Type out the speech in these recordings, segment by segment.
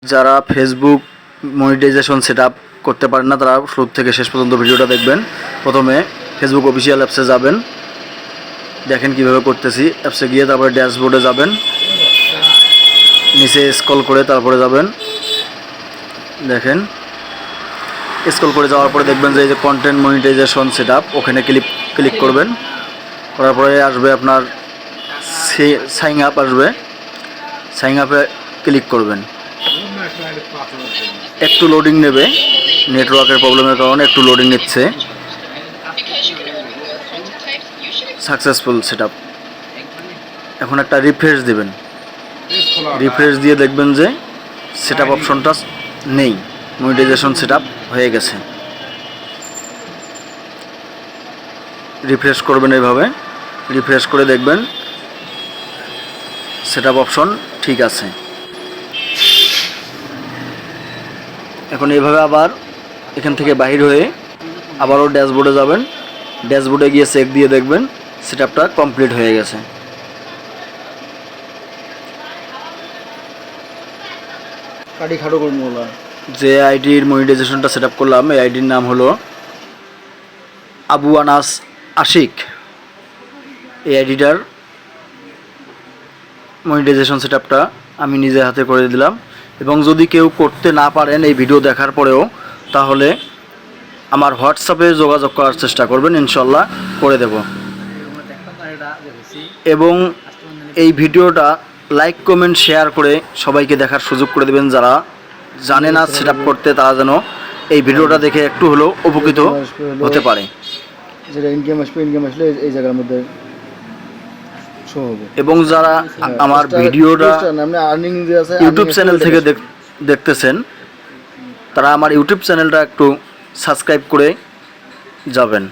যারা Facebook monetization setup করতে পারেন না তারা শুরু থেকে শেষ পর্যন্ত ভিডিওটা দেখবেন। প্রথমে ফেসবুক অফিসিয়াল অ্যাপসে যাবেন, দেখেন কিভাবে করতেছি। অ্যাপসে গিয়ে তারপরে ড্যাশবোর্ডে যাবেন, নিচে স্ক্রল করে তারপরে যাবেন, দেখেন স্ক্রল করে যাওয়ার পরে দেখবেন যে এই যে কন্টেন্ট মনিটাইজেশন সেটআপ, ওখানে ক্লিক করবেন। করার পরে আসবে আপনার সাইন আপ আসবে, সাইন আপে ক্লিক করবেন। একটু লোডিং নেবে, নেটওয়ার্কের প্রবলেমের কারণে একটু লোডিং নিচ্ছে। Successful setup. এখন একটা রিফ্রেশ দিবেন, রিফ্রেশ দিয়ে দেখবেন যে সেটআপ অপশনটা নেই, মনিটাইজেশন সেটআপ হয়ে গেছে। রিফ্রেশ করবেন এইভাবে, রিফ্রেশ করে দেখবেন সেটআপ অপশন ঠিক আছে। এখন এইভাবে আবার এখান থেকে বাহির হয়ে আবারও ড্যাশবোর্ডে যাবেন, ড্যাশবোর্ডে গিয়ে চেক দিয়ে দেখবেন সেটআপটা কমপ্লিট হয়ে গেছে। যে আইডির মনিটাইজেশনটা সেটআপ করলাম এই আইডির নাম হলো আবু আনাস আশিক। এই আইডিটার মনিটাইজেশন সেটআপটা আমি নিজে হাতে করে দিলাম। এবং যদি কেউ করতে না পারেন এই ভিডিও দেখার পরেও, তাহলে আমার হোয়াটসঅ্যাপে যোগাযোগ করার চেষ্টা করবেন, ইনশাল্লাহ করে দেব। এবং এই ভিডিওটা লাইক কমেন্ট শেয়ার করে সবাইকে দেখার সুযোগ করে দেবেন। যারা জানে না সেটআপ করতে তারা যেন এই ভিডিওটা দেখে একটু হলেও উপকৃত হতে পারে। যেটা ইনকাম আসলে এই জায়গার মধ্যে শো হবে। এবং যারা আমার ভিডিওটা ইউটিউব চ্যানেল থেকে দেখতেছেন তারা আমার ইউটিউব চ্যানেলটা একটু সাবস্ক্রাইব করে যাবেন।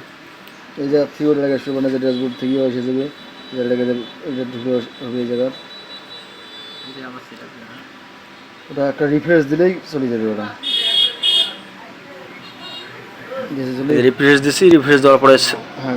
এই যে থিওরি লাগে শুরু মানে যে ড্যাশবোর্ড থেকে এসে যাবে, এটা ঢুকে হবে এই জায়গার। ওটা একটা রিফ্রেশ দিলেই চলে যাবে। ওটা রিফ্রেশ দিছি, রিফ্রেশ দেওয়ার পরে হ্যাঁ